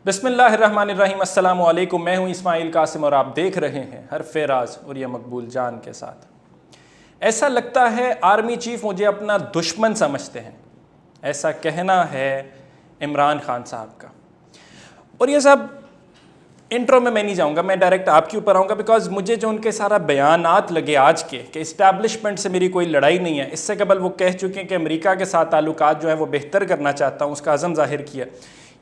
बिस्मिल्लाहिर्रहमानिर्रहीम अस्सलाम वालेकुम। मैं हूं इस्माइल कासिम और आप देख रहे हैं हरफ़े राज और ये मकबूल जान के साथ। ऐसा लगता है आर्मी चीफ मुझे अपना दुश्मन समझते हैं, ऐसा कहना है इमरान खान साहब का। और ये सब इंट्रो में मैं नहीं जाऊंगा, मैं डायरेक्ट आपके ऊपर आऊँगा, बिकॉज मुझे जो उनके सारा बयानात लगे आज के कि इस्टेब्लिशमेंट से मेरी कोई लड़ाई नहीं है। इससे कबल वो कह चुके हैं कि अमेरिका के साथ ताल्लुकात जो है वो बेहतर करना चाहता हूँ, उसका अज़म ज़ाहिर किया।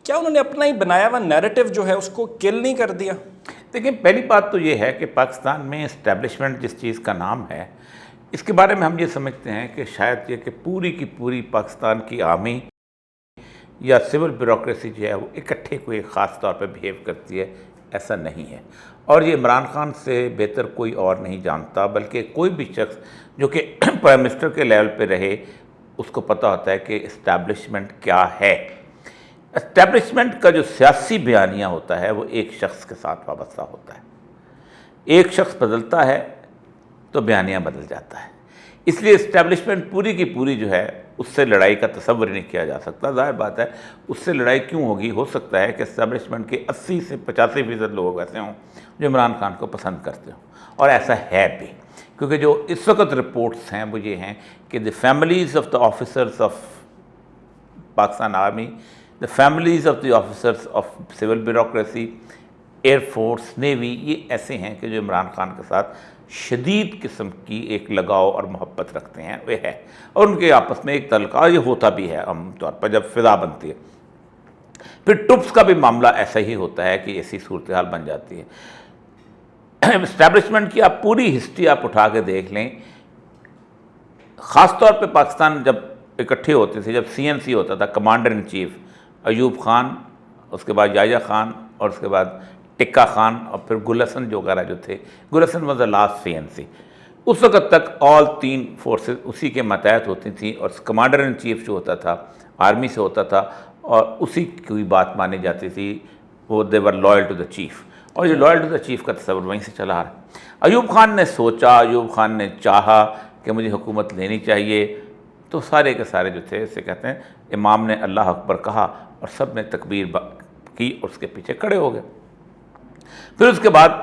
क्या उन्होंने अपना ही बनाया हुआ नैरेटिव जो है उसको किल नहीं कर दिया? देखिए, पहली बात तो ये है कि पाकिस्तान में इस्टेब्लिशमेंट जिस चीज़ का नाम है, इसके बारे में हम ये समझते हैं कि शायद ये कि पूरी की पूरी पाकिस्तान की आर्मी या सिविल ब्यूरोक्रेसी जो है वो इकट्ठे कोई ख़ास तौर पे बिहेव करती है, ऐसा नहीं है। और ये इमरान खान से बेहतर कोई और नहीं जानता, बल्कि कोई भी शख्स जो कि प्राइम मिनिस्टर के लेवल पे रहे उसको पता होता है कि इस्टेब्लिशमेंट क्या है। एस्टेब्लिशमेंट का जो सियासी बयानिया होता है वो एक शख्स के साथ वाबस्ता होता है। एक शख्स बदलता है तो बयानिया बदल जाता है। इसलिए इस्टेब्लिशमेंट पूरी की पूरी जो है उससे लड़ाई का तसव्वुर नहीं किया जा सकता। ज़ाहिर बात है, उससे लड़ाई क्यों होगी? हो सकता है कि इस्टेब्लिशमेंट के 80 से 85% लोग ऐसे हों जो इमरान खान को पसंद करते हों, और ऐसा है भी, क्योंकि जो इस वक्त रिपोर्ट्स हैं वो ये हैं कि the families of the officers of Pakistan army, the families of the officers of civil bureaucracy, air force, navy, ये ऐसे हैं कि जो इमरान खान के साथ शदीद किस्म की एक लगाव और मोहब्बत रखते हैं, वे है। और उनके आपस में एक तल्का ये होता भी है आम तौर पर जब फ़िज़ा बनती है। फिर टुप्स का भी मामला ऐसा ही होता है कि ऐसी सूरत हाल बन जाती है। इस्टेब्लिशमेंट की आप पूरी हिस्ट्री आप उठा के देख लें, ख़ास तौर पे पाकिस्तान जब इकट्ठे होते थे, जब CNC होता था, commander in chief Ayub Khan, उसके बाद याया खान, और उसके बाद टिक्का खान, और फिर गुल हसन जो वगैरह जो थे। Gul Hassan was the last CNC। उस वक्त तक ऑल 3 फोर्सेस उसी के मतहत होती थी, और कमांडर इन चीफ जो होता था आर्मी से होता था, और उसी की बात मानी जाती थी। वो दे were loyal to the chief, और ये लॉयल टू द चीफ का तस्वर वहीं से चला आ रहा है। अयूब खान ने सोचा, अयूब खान ने चाहा कि मुझे हुकूमत लेनी चाहिए, तो सारे के सारे जो थे, इसे कहते हैं, इमाम ने अल्लाह अकबर कहा और सब ने तकबीर की और उसके पीछे खड़े हो गए। फिर उसके बाद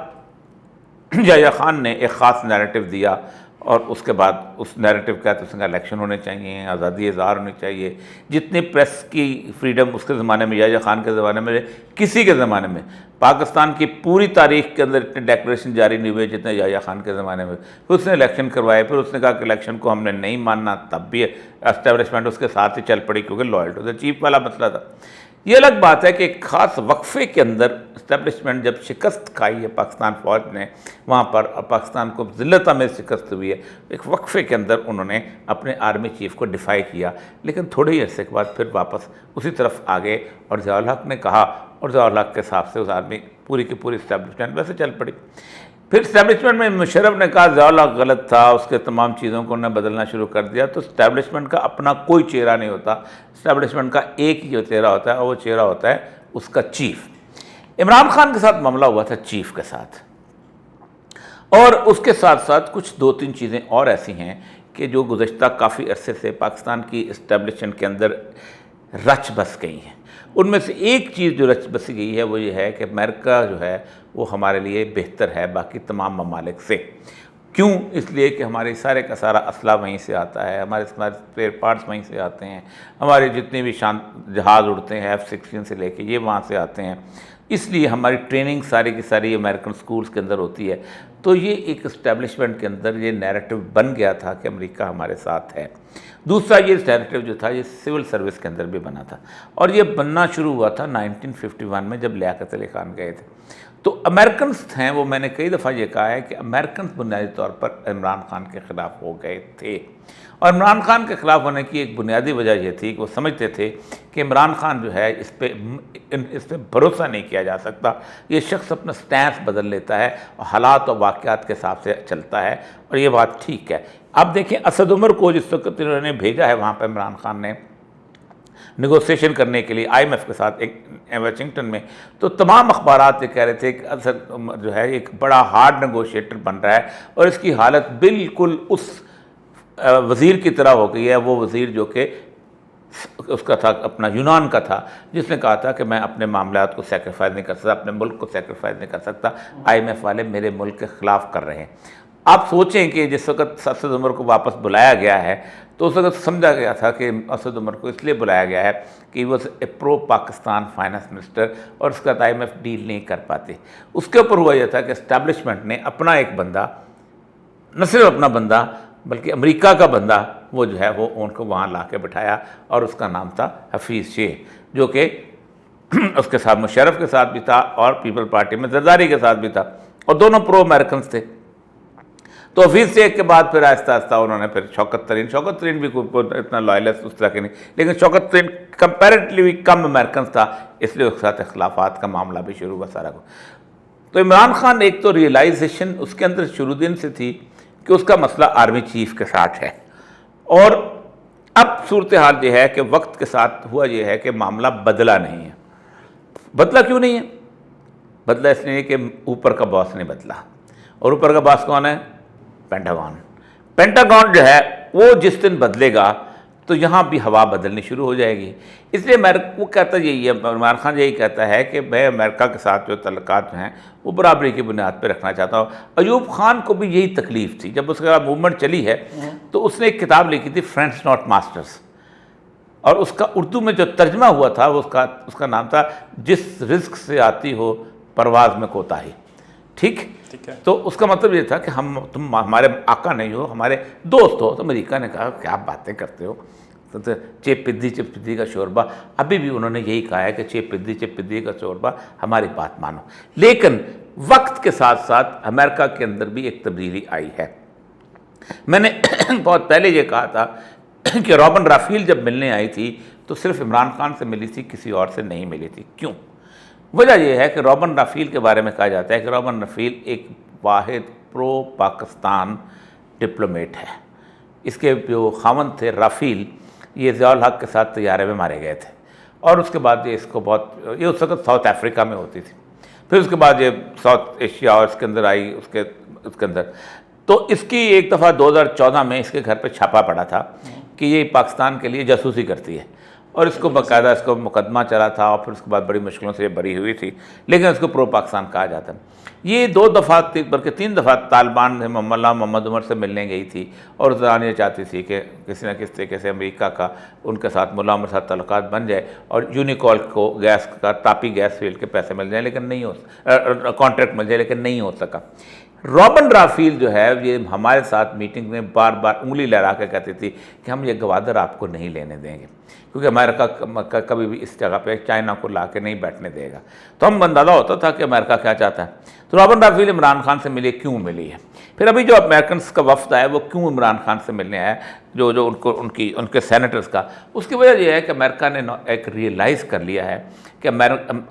याया खान ने एक ख़ास नैरेटिव दिया, और उसके बाद उस नैरेटिव का तो उसका इलेक्शन होने चाहिए, आज़ादी इज़हार होनी चाहिए। जितनी प्रेस की फ्रीडम उसके ज़माने में, याया खान के ज़माने में, किसी के ज़माने में, पाकिस्तान की पूरी तारीख के अंदर इतने डेक्लेरेशन जारी नहीं हुए जितने याया खान के ज़माने में। फिर उसने इलेक्शन करवाए, फिर उसने कहा कि इलेक्शन को हमने नहीं मानना, तब भी एस्टेब्लिशमेंट उसके साथ ही चल पड़ी, क्योंकि लॉयल टू द चीफ वाला मसला था। ये अलग बात है कि एक ख़ास वक्फे के अंदर इस्टेब्लिशमेंट जब शिकस्त खाई है पाकिस्तान फ़ौज ने वहाँ पर, पाकिस्तान को ज़िल्लत में शिकस्त हुई है, एक वक्फे के अंदर उन्होंने अपने आर्मी चीफ को डिफ़ाई किया, लेकिन थोड़े ही अरसे के बाद फिर वापस उसी तरफ आ गए। और ज़िया-उल हक़ ने कहा, और ज़िया-उल हक़ के हिसाब से उस आर्मी पूरी की पूरी इस्टेब्लिशमेंट वैसे चल पड़ी। फिर इस्टेब्लिशमेंट में मुशर्रफ ने कहा ज़िया-उल हक़ गलत था, उसके तमाम चीज़ों को उन्होंने बदलना शुरू कर दिया। तो इस्टेब्लिशमेंट का अपना कोई चेहरा नहीं होता, इस्टेब्लिशमेंट का एक ही जो चेहरा होता है, और वो चेहरा होता है उसका चीफ। इमरान खान के साथ मामला हुआ था चीफ के साथ, और उसके साथ साथ कुछ 2-3 चीज़ें और ऐसी हैं कि जो गुज़श्ता काफ़ी अरसे से पाकिस्तान की इस्टेब्लिशमेंट के अंदर रच बस गई हैं। उनमें से एक चीज़ जो रच बसी गई है वो ये है कि अमेरिका जो है वो हमारे लिए बेहतर है बाकी तमाम ममालिक से। क्यों? इसलिए कि हमारे सारे का सारा असला वहीं से आता है, हमारे स्पेयर पार्ट्स वहीं से आते हैं, हमारे जितने भी जहाज़ उड़ते हैं F-16 से लेके ये वहाँ से आते हैं। इसलिए हमारी ट्रेनिंग सारी की सारी अमेरिकन स्कूल्स के अंदर होती है। तो ये एक इस्टेब्लिशमेंट के अंदर ये नैरेटिव बन गया था कि अमेरिका हमारे साथ है। दूसरा ये नैरेटिव जो था ये सिविल सर्विस के अंदर भी बना था, और ये बनना शुरू हुआ था 1951 में जब लियाकत अली खान गए थे। तो अमेरिकन हैं वो, मैंने कई दफ़ा ये कहा है कि अमेरिकन बुनियादी तौर पर इमरान खान के ख़िलाफ़ हो गए थे, और इमरान खान के ख़िलाफ़ होने की एक बुनियादी वजह ये थी कि वो समझते थे कि इमरान खान जो है इस पर भरोसा नहीं किया जा सकता। ये शख्स अपना स्टैंस बदल लेता है और हालात और वाक़यात के हिसाब से चलता है, और ये बात ठीक है। अब देखें, असद उमर को जिस वक्त इन्होंने भेजा है वहाँ पर इमरान खान ने नेगोशिएशन करने के लिए IMF के साथ एक वाशिंगटन में, तो तमाम अखबारात ये कह रहे थे कि असद जो है एक बड़ा हार्ड नेगोशिएटर बन रहा है, और इसकी हालत बिल्कुल उस वज़ीर की तरह हो गई है, वो वज़ीर जो कि उसका था, अपना यूनान का था, जिसने कहा था कि मैं अपने मामलात को सेक्रीफाइस नहीं कर सकता, अपने मुल्क को सेक्रीफाइस नहीं कर सकता, IMF वाले मेरे मुल्क के ख़िलाफ़ कर रहे हैं। आप सोचें कि जिस वक्त असद उमर को वापस बुलाया गया है तो उस वक्त समझा गया था कि असद उमर को इसलिए बुलाया गया है कि was a pro Pakistan finance minister और उसका IMF डील नहीं कर पाते। उसके ऊपर हुआ यह था कि इस्टेब्लिशमेंट ने अपना एक बंदा, न सिर्फ अपना बंदा बल्कि अमेरिका का बंदा, वो जो है वो उनको वहाँ ला के बिठाया और उसका नाम था हफीज़ शेख, जो कि उसके साथ मुशर्रफ के साथ भी था और पीपल पार्टी में जरदारी के साथ भी था और दोनों प्रो अमेरिकन थे। तो हफीज़ शेख के बाद फिर आहिस्ता आहिस्ता उन्होंने फिर शौकत तरीन भी कोई इतना लॉयलिस्ट उस तरह के नहीं, लेकिन शौकत तरीन कंपैरेटिवली कम अमेरिकन था, इसलिए उसके साथ इख्लाफात का मामला भी शुरू हुआ सारा को। तो इमरान खान एक तो रियलाइजेशन उसके अंदर शुरू दिन से थी कि उसका मसला आर्मी चीफ के साथ है, और अब सूरत हाल ये है कि वक्त के साथ हुआ ये है कि मामला बदला नहीं है। बदला क्यों नहीं है? बदला इसलिए कि ऊपर का बॉस नहीं बदला, और ऊपर का बॉस कौन है? पेंटागन। पेंटागन जो है वो जिस दिन बदलेगा तो यहाँ भी हवा बदलनी शुरू हो जाएगी। इसलिए वो कहता यही है, इमरान खान यही कहता है कि मैं अमेरिका के साथ जो तल्लुकात हैं वो बराबरी की बुनियाद पर रखना चाहता हूँ। अयूब खान को भी यही तकलीफ़ थी जब उसके बाद मूवमेंट चली है, तो उसने एक किताब लिखी थी फ्रेंड्स नॉट मास्टर्स, और उसका उर्दू में जो तर्जमा हुआ था वो उसका नाम था जिस रिस्क से आती हो परवाज़ में कोताही। ठीक है। तो उसका मतलब ये था कि तुम हमारे आका नहीं हो, हमारे दोस्त हो। तो अमेरिका ने कहा क्या बातें करते हो, तो चिप पिद्दी का शोरबा। अभी भी उन्होंने यही कहा है कि चिप पिद्दी का शोरबा, हमारी बात मानो। लेकिन वक्त के साथ साथ अमेरिका के अंदर भी एक तब्दीली आई है। मैंने बहुत पहले ये कहा था कि रॉबन राफील जब मिलने आई थी तो सिर्फ इमरान खान से मिली थी, किसी और से नहीं मिली थी। क्यों? वजह यह है कि रॉबन राफील के बारे में कहा जाता है कि रॉबन राफील एक वाहिद प्रो पाकिस्तान डिप्लोमेट है। इसके जो खामन थे राफील, ये ज़ियाउल हक के साथ तैयारे में मारे गए थे, और उसके बाद ये इसको बहुत, ये उस वक्त साउथ अफ्रीका में होती थी, फिर उसके बाद ये साउथ एशिया और इसके अंदर आई, उसके अंदर। तो इसकी एक दफ़ा 2014 में इसके घर पे छापा पड़ा था कि ये पाकिस्तान के लिए जासूसी करती है, और इसको बाकायदा इसको मुकदमा चला था, और फिर उसके बाद बड़ी मुश्किलों से ये बरी हुई थी, लेकिन इसको प्रो पाकिस्तान कहा जाता है। ये 2 दफ़ा बल्कि 3 दफ़ा तालिबान से मोहम्मद उमर से मिलने गई थी, और उस दौरान ये चाहती थी कि किसी न किसी तरीके से अमेरिका का उनके साथ मुल्ला उमर साथ तल्लुकात बन जाए और यूनिकॉल को गैस का, तापी गैस फील्ड के पैसे मिल जाए, लेकिन नहीं हो, कॉन्ट्रैक्ट मिल जाए, लेकिन नहीं हो सका। रॉबन राफील जो है ये हमारे साथ मीटिंग में बार बार उंगली लहरा के कहती थी कि हम ये गवादर आपको नहीं लेने देंगे, क्योंकि अमेरिका कभी भी इस जगह पे चाइना को ला के नहीं बैठने देगा। तो हम अंदाज़ा होता था कि अमेरिका क्या चाहता है। तो रॉबन राफील इमरान खान से मिले, क्यों मिली है? फिर अभी जो अमेरिकन का वफ्द आया वो क्यों इमरान खान से मिलने आया, जो उनके सेनेटर्स का? उसकी वजह यह है कि अमेरिका ने एक रियलाइज़ कर लिया है कि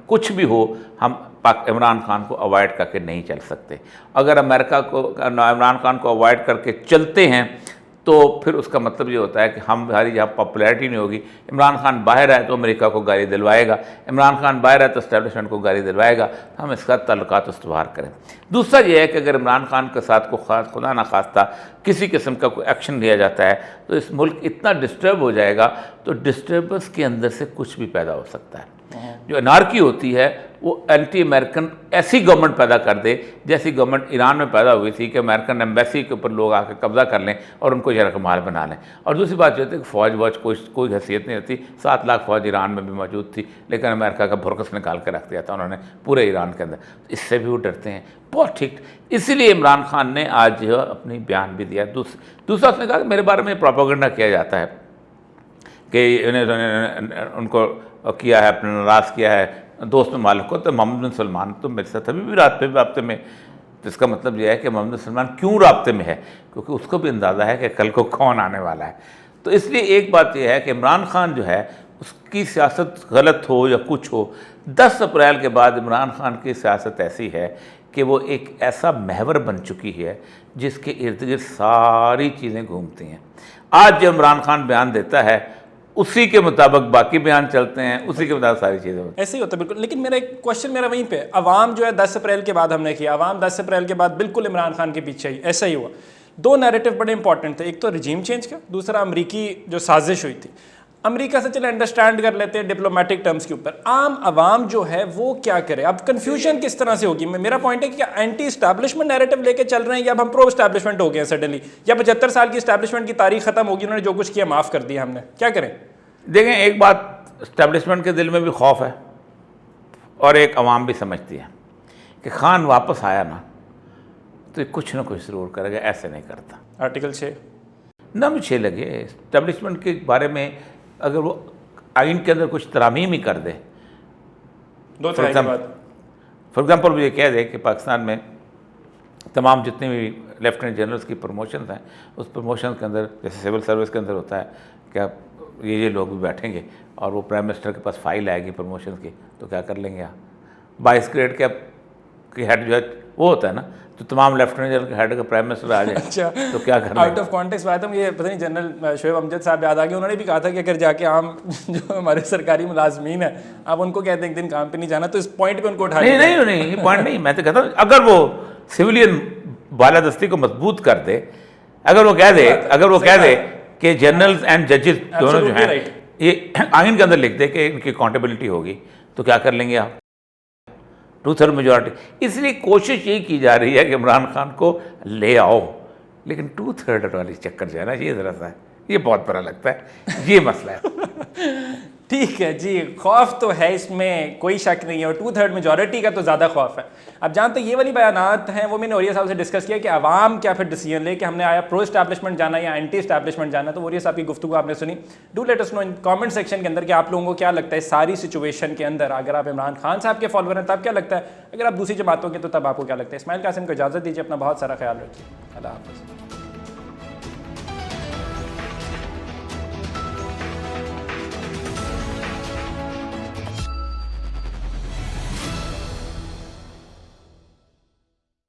कुछ भी हो, हम इमरान खान को अवॉइड करके नहीं चल सकते। अगर अमेरिका को, इमरान खान को अवॉइड करके चलते हैं तो फिर उसका मतलब ये होता है कि हमारी जहाँ पॉपुलैरिटी नहीं होगी। इमरान खान बाहर आए तो अमेरिका को गाली दिलवाएगा, इमरान खान बाहर आए तो इस्टेब्लिशमेंट को गाली दिलवाएगा। हम इसका तल्लुकात इस्तवार करें। दूसरा ये है कि अगर इमरान खान के साथ को खुदा ना खास्ता किसी किस्म का कोई एक्शन लिया जाता है तो इस मुल्क इतना डिस्टर्ब हो जाएगा, तो डिस्टर्बेंस के अंदर से कुछ भी पैदा हो सकता है। जो अनारकी होती है वो एंटी अमेरिकन ऐसी गवर्नमेंट पैदा कर दे जैसी गवर्नमेंट ईरान में पैदा हुई थी कि अमेरिकन एम्बेसी के ऊपर लोग आकर कब्जा कर लें और उनको यरकमाल बना लें। और दूसरी बात ये होती है कि फ़ौज कोई हैसियत नहीं होती। 7 लाख फ़ौज ईरान में भी मौजूद थी, लेकिन अमेरिका का भुरकस निकाल कर रख दिया था उन्होंने पूरे ईरान के अंदर। इससे भी वो डरते हैं बहुत। ठीक, इसीलिए इमरान खान ने आज जो अपनी बयान भी दिया। दूसरा उसने कहा कि मेरे बारे में प्रोपेगेंडा किया जाता है कि उनको किया है, अपने नाराज़ किया है दोस्त ममालिक को। तो मोहम्मद बिन सलमान तो मेरे साथ अभी भी राब्ते में। तो इसका मतलब यह है कि मोहम्मद बिन सलमान क्यों राब्ते में है, क्योंकि उसको भी अंदाज़ा है कि कल को कौन आने वाला है। तो इसलिए एक बात यह है कि इमरान खान जो है उसकी सियासत गलत हो या कुछ हो, 10 अप्रैल के बाद इमरान खान की सियासत ऐसी है कि वो एक ऐसा महवर बन चुकी है जिसके इर्द गिर्द सारी चीज़ें घूमती हैं। आज जो इमरान खान बयान देता है उसी के मुताबिक बाकी बयान चलते हैं, उसी के मुताबिक सारी चीज़ें होती हैं। ऐसे ही होता है बिल्कुल। लेकिन मेरा एक क्वेश्चन मेरा वहीं पे, अवाम जो है 10 अप्रैल के बाद हमने किया, अवाम 10 अप्रैल के बाद बिल्कुल इमरान खान के पीछे ही ऐसा ही हुआ। 2 नैरेटिव बड़े इंपॉर्टेंट थे, एक तो रिजीम चेंज का, दूसरा अमरीकी जो साजिश हुई थी। अमेरिका से चले अंडरस्टैंड कर लेते हैं डिप्लोमेटिक टर्म्स के ऊपर, आम आवाम जो है वो क्या करे? अब कंफ्यूजन किस तरह से होगी? मेरा पॉइंट है कि एंटी इस्टेब्लिशमेंट नैरेटिव लेके चल रहे हैं या अब हम प्रो इस्टेब्लिशमेंट हो गए हैं सडनली, या 75 साल की इस्टेब्लिशमेंट की तारीख खत्म होगी, उन्होंने जो कुछ किया माफ़ कर दिया, हमने क्या करें? देखें, एक बात इस्टेब्लिशमेंट के दिल में भी खौफ है और एक अवाम भी समझती है कि खान वापस आया ना तो कुछ ना कुछ ज़रूर करेगा, ऐसे नहीं करता। आर्टिकल 6 ना मुझे लगे इस्टेब्लिशमेंट के बारे में अगर वो आइन के अंदर कुछ तरामीम ही कर दे, दो तरह की बात, फॉर एग्ज़ाम्पल वो ये कह दे कि पाकिस्तान में तमाम जितने भी लेफ्टिनेंट जनरल्स की प्रमोशन हैं, उस प्रमोशन के अंदर जैसे सिविल सर्विस के अंदर होता है क्या ये लोग भी बैठेंगे और वो प्राइम मिनिस्टर के पास फाइल आएगी प्रमोशन की, तो क्या कर लेंगे आप? 22 ग्रेड के हेड जो है वो होता है ना, तो तमाम लेफ्टिनेंट जनरल के हेड का प्राइम मिनिस्टर आ जाए। अच्छा, तो क्या करना? आउट ऑफ कॉन्टेक्स्ट बात है, मुझे पता नहीं जनरल शोएब अमजद साहब याद आ गए, उन्होंने भी कहा था कि अगर जाके आम जो हमारे सरकारी मुलाजमीन है आप उनको कहते हैं एक दिन काम पे नहीं जाना, तो इस पॉइंट पे उनको उठा नहीं नहीं नहीं, ये पॉइंट नहीं, मैं तो कहता हूँ अगर वो सिविलियन बालादस्ती को मजबूत कर दे, अगर वो कह दे कि जनरल्स एंड जजेस दोनों जो हैं ये आइन के अंदर लिख दे कि इनकी अकाउंटेबिलिटी होगी, तो क्या कर लेंगे आप? 2/3 मेजॉरिटी। इसलिए कोशिश यही की जा रही है कि इमरान खान को ले आओ, लेकिन 2/3 वाली चक्कर जो है ना, ये ज़रा सा ये बहुत बुरा लगता है, ये मसला है। ठीक है जी, खौफ तो है, इसमें कोई शक नहीं है, और 2/3 मेजॉरिटी का तो ज़्यादा खौफ है। अब जहाँ तक ये वाली बयानात हैं वो मैंने वरिया साहब से डिस्कस किया कि आवाम क्या फिर डिसीजन ले कि हमने आया प्रो इस्टेब्लिशमेंट जाना या एंटी इस्टेब्लिशमेंट जाना। तो वरिया साहब की गुफ्तगू आपने सुनी, do let us know in comment section के अंदर कि आप लोगों को क्या लगता है सारी सिचुएशन के अंदर, अगर आप इमरान खान साहब के फॉलोअर हैं तब क्या लगता है, अगर आप दूसरी जमातों के तो तब आपको क्या लगता है। इस्माइल कासिम को इजाज़त दीजिए, अपना बहुत सारा ख्याल रखिए, अल्लाह हाफ़िज़।